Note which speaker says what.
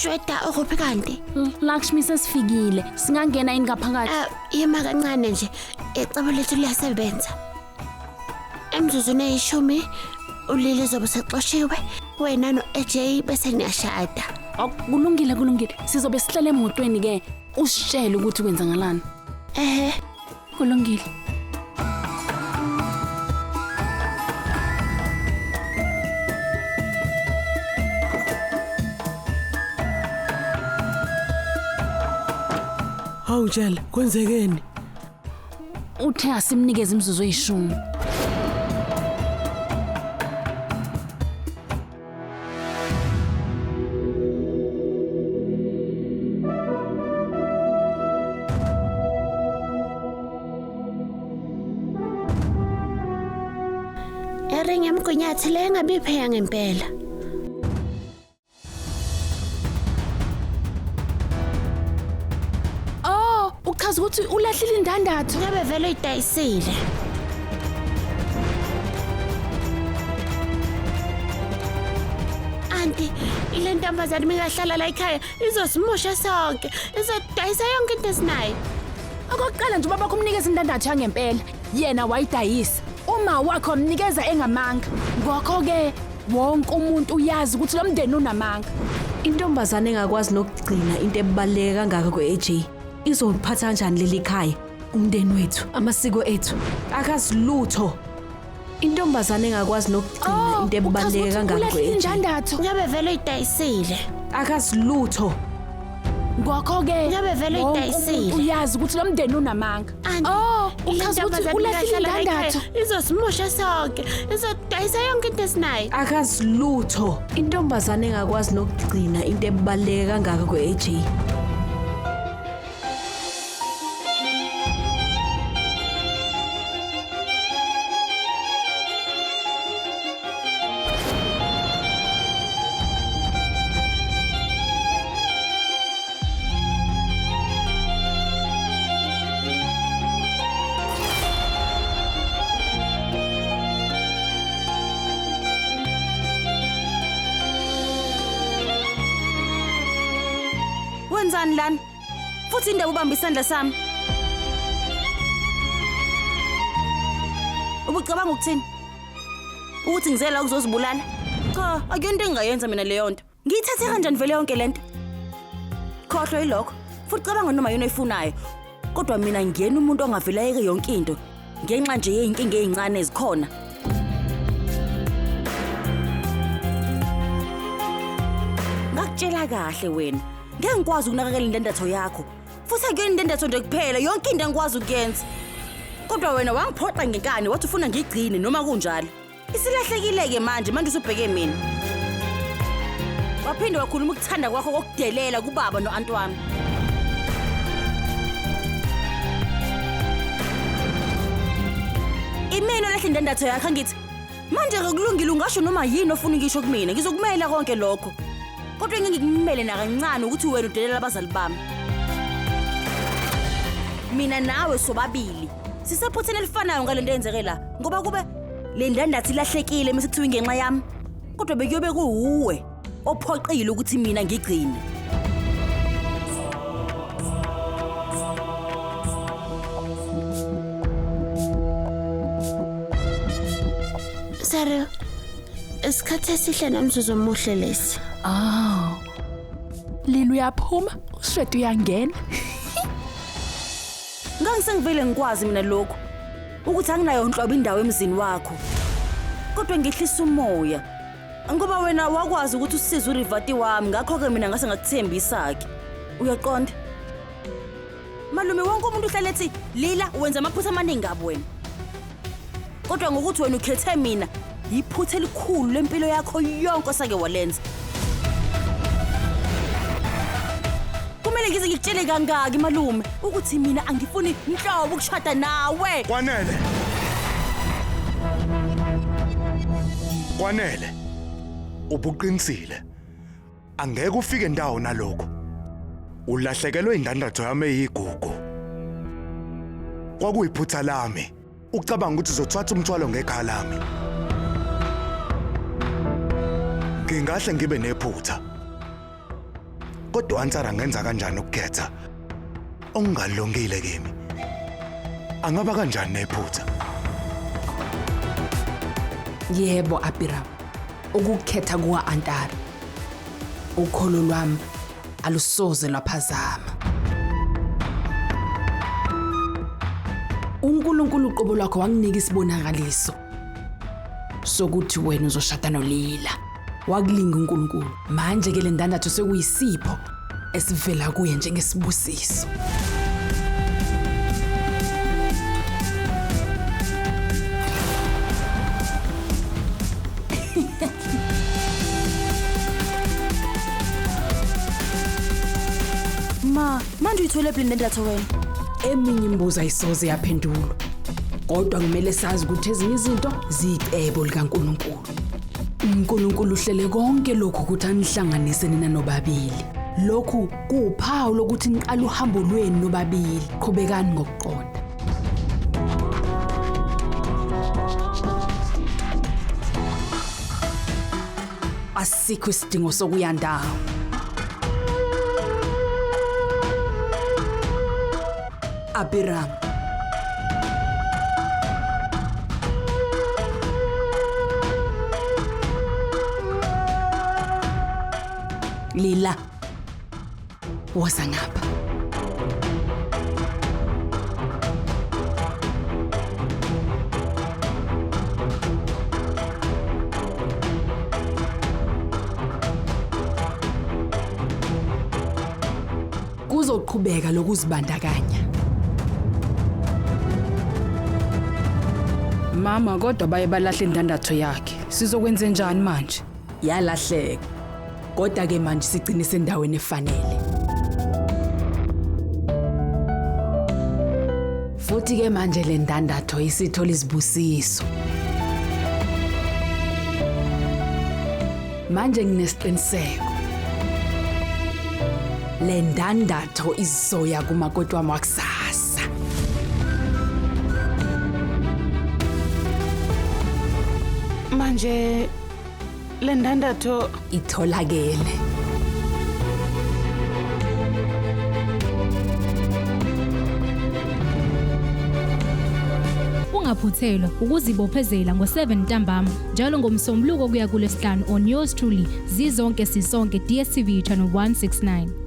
Speaker 1: Shweta ukuphi kanti?
Speaker 2: Lakshmi sesifikile. Singangena yini ngaphakathi?
Speaker 1: Yema kancane nje. Icebo lethu liyasebenza. Emzuzweni eyishumi ulile zobe sexoshiwe. Wena no AJ bese niyashada.
Speaker 2: Kulungile. Sizobe sihlele emotweni ke. Usitshele ukuthi wenza ngalani. Kulungile.
Speaker 3: Hawu Jel, kwenzekeni?
Speaker 2: Uthe asimnikeze imizuzu eyishumi.
Speaker 1: Eringe mgunyathi le ngabipheya ngempela.
Speaker 2: Uchaza ukuthi ulahlile indandatho.
Speaker 1: Ngabe vele uyidayisile. Anti, ile ntombazane mikahlala la ekhaya izosimusha sonke. Izodayisa yonke into esinayo.
Speaker 2: Okokuqala nje ubaba kumnikeza indandatho yangempela. Yena wayidayisa. Uma wakho wamnikeza engamanga. Ngakho ke wonke umuntu uyazi ukuthi lo mndeni unamanga.
Speaker 4: Intombazane engakwazi nokugcina into ebaleka kangaka kweAJ. Izophatha kanjani leli khaya, umndeni wethu, amasiko ethu? Akasilutho. Intombazane engakwazi nokugcina into ebaleka kangaka kweAJ.
Speaker 1: Ngabe vele uyidayisile.
Speaker 4: Akasilutho.
Speaker 2: Ngakho ke
Speaker 1: ngabe vele uyidayisile.
Speaker 2: Uyazi ukuthi lo mndeni unamanga. Uchaza ukuthi ulahlile indandatho.
Speaker 1: Izosimusha sonke. Izodayisa yonke into esinayo.
Speaker 4: Akasilutho. Intombazane engakwazi nokugcina into ebaleka kangaka kweAJ.
Speaker 5: Wenzani lana? Futhi indaba ubamba isandla sami. Ubucabanga ukuthini? Ukuthi ngizela ukuzozibulala? Cha, akuyonto engingayenza mina leyo nto. Ngiyithathe kanjani vele yonke lento? Khohlwa yilokho. Futhi cabanga noma yini oyifunayo. Kodwa mina ngiyena umuntu ongavelayeke yonke into. Ngenxa nje yeinkinga ezincane ezikhona. Ngakutshela kahle wena. Ngeke ngikwazi ukunakekela indandatho yakho. Futhi akuyona indandatho nje kuphela, yonke into engikwazi ukuyenza. Kodwa wena wangiphoqa ngenkani wathi ufuna ngigcine noma kunjalo. Isilahlekile manje usubheke mina. Waphinde wakhuluma ukuthanda kwakho kokudelela kubaba noanti wami. Imina olahle indandatho yakho ngithi manje akulungile ungasho noma yini ofuna ngisho kumina. Ngizokumela konke lokho. Kodwa ngeke ngikumele nakancane ukuthi wena udelela abazali bami. Mina nawe sobabili sisaphuthene elifanayo ngalento eyenzeke la ngoba kube le ndandatho ilahlekile mase kuthiwa ingenxa yami. Kodwa bekuyobe kuuwe ophoqile ukuthi mina ngigcine.
Speaker 1: Sare, isikhathi esihle namzuzu omuhle lesi.
Speaker 2: Lilo uyaphuma, uShweta uyangena.
Speaker 5: Ngangisengivele ngikwazi mina lokho ukuthi anginayo inhlobo indawo emzini wakho. Kodwa ngihlisa umoya. Ngoba wena wakwazi ukuthi usize uRivati wami, ngakho ke mina ngase ngakuthembisa ke. Uyaqonda? Malume wonke umuntu uhlala ethi Lila wenza amaphutha amaningi ngabo wena. Kodwa ngokuthi wena ukhethe mina, yiphutha elikhulu lempilo yakho yonke osake walenza. Kumele ngize ngikutshele kangaki malume ukuthi mina angifuni inhlobo ukushada nawe.
Speaker 6: Kwanele. Ubuqinisile. Angeke ufike ndawo nalokho. Ulahlekelwe indandatho yami eyigugu. Kwakuyiphutha lami. Ucabanga ukuthi uzothatha umthwalo ngekhaya lami. Ngingahle ngibe nephutha. Kodwa ansara ngenza kanjani ukukhetha ongalungile kimi? Angaba kanjani nephutha?
Speaker 2: Yebo Abiram, ukukhetha kuwa Antara. Ukholo lwami alusoze lwaphazama. uNkulunkulu uqobo lwakho wanginika isibonakaliso sokuthi wena uzoshada noLila. Wakulinga uNkulunkulu. Manje ke le ndandatho sekuyisipho esivela kuye njengesibusiso.
Speaker 5: Manje uyithole phi le ndatho wena?
Speaker 2: Eminye imibuzo ayisoze yaphendulwa. Kodwa kumele sazi ukuthi ezinye izinto ziyicebo likaNkulunkulu. uNkulunkulu uhlele konke lokhu ukuthi anihlanganise nina nobabili. Lokhu kuwuphawu lokuthi niqala uhambo lwenu nobabili. Qhubekani ngokuqonda. Asikho isidingo sokuya ndawo. Abiram, Lila, woza ngapha. Kuzoqhubeka lokuzibandakanya. Mama kodwa baye balahle indandatho yakhe. Sizokwenza njani manje? Yalahleka. Kodwa ke manje sigcinise endaweni efanele. Futhi ke manje le ndandatho isithola isibusiso. Manje nginesiqiniseko. Le ndandatho izoya kumakoti wami wakusasa.
Speaker 3: Manje le ndandatho
Speaker 2: itholakele.
Speaker 7: Ungaphuthelwa ukuzibophezela ngo7 ntambama njalo ngomsombuluko kuya kuLesihlanu on yours truly zizonke sisonke DStv channel 169.